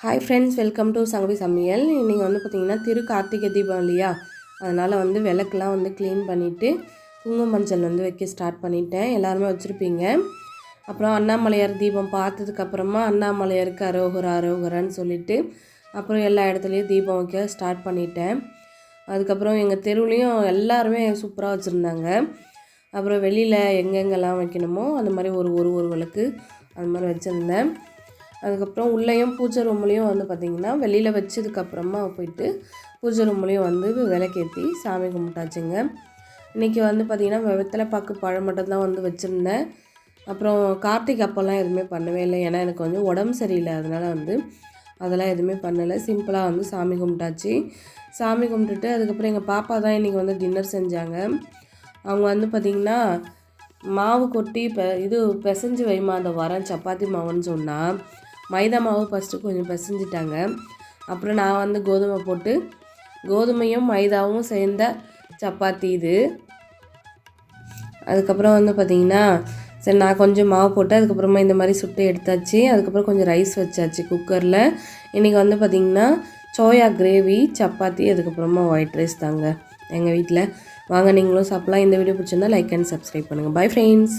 Hi friends, welcome to Sangavi சமையல். இன்றைக்கி வந்து பார்த்திங்கன்னா கார்த்திகை தீபம் இல்லையா, அதனால் வந்து விளக்குலாம் வந்து க்ளீன் பண்ணிவிட்டு குங்கும மஞ்சள் வந்து வைக்க ஸ்டார்ட் பண்ணிட்டேன். எல்லாருமே வச்சுருப்பீங்க. அப்புறம் அண்ணாமலையார் தீபம் பார்த்ததுக்கப்புறமா அண்ணாமலையாருக்கு அரோகரா அரோகரான்னு சொல்லிவிட்டு அப்புறம் எல்லா இடத்துலையும் தீபம் வைக்க ஸ்டார்ட் பண்ணிட்டேன். அதுக்கப்புறம் எங்கள் தெருவுலேயும் எல்லாருமே சூப்பராக வச்சுருந்தாங்க. அப்புறம் வெளியில் எங்கெங்கெல்லாம் வைக்கணுமோ அந்த மாதிரி ஒரு விளக்கு அது மாதிரி வச்சுருந்தேன். அதுக்கப்புறம் உள்ளேயும் பூஜை ரூம்லேயும் வந்து பார்த்திங்கன்னா வெளியில் வச்சதுக்கப்புறமா போயிட்டு பூஜை ரூம்லேயும் வந்து விளக்கேற்றி சாமி கும்பிட்டாச்சுங்க. இன்றைக்கி வந்து பார்த்திங்கன்னா வெத்தலை பாக்கு பழம் மட்டும்தான் வந்து வச்சுருந்தேன். அப்புறம் கார்த்திகை அப்போல்லாம் எதுவுமே பண்ணவே இல்லை, ஏன்னா எனக்கு வந்து உடம்பு சரியில்லை, அதனால் வந்து அதெல்லாம் எதுவுமே பண்ணலை. சிம்பிளாக வந்து சாமி கும்பிட்டாச்சு. சாமி கும்பிட்டுட்டு அதுக்கப்புறம் எங்கள் பாப்பா தான் இன்றைக்கி வந்து டின்னர் செஞ்சாங்க. அவங்க வந்து பார்த்திங்கன்னா மாவு கொட்டி பிசைஞ்சு வைமா அந்த வரேன் சப்பாத்தி மாவுன்னு சொன்னால் மைதா மாவு ஃபஸ்ட்டு கொஞ்சம் பிசைஞ்சிட்டாங்க. அப்புறம் நான் வந்து கோதுமை போட்டு கோதுமையும் மைதாவும் சேர்ந்த சப்பாத்தி இது. அதுக்கப்புறம் வந்து பார்த்திங்கன்னா சரி நான் கொஞ்சம் மாவு போட்டு அதுக்கப்புறமா இந்த மாதிரி சுட்டு எடுத்தாச்சு. அதுக்கப்புறம் கொஞ்சம் ரைஸ் வச்சாச்சு குக்கரில். இன்றைக்கி வந்து பார்த்திங்கன்னா சோயா கிரேவி, சப்பாத்தி, அதுக்கப்புறமா ஒயிட் ரைஸ் தாங்க எங்கள் வீட்டில். வாங்க நீங்களும் சாப்பிட்லாம். இந்த வீடியோ பிடிச்சிருந்தா லைக் அண்ட் சப்ஸ்கிரைப் பண்ணுங்கள். Bye friends.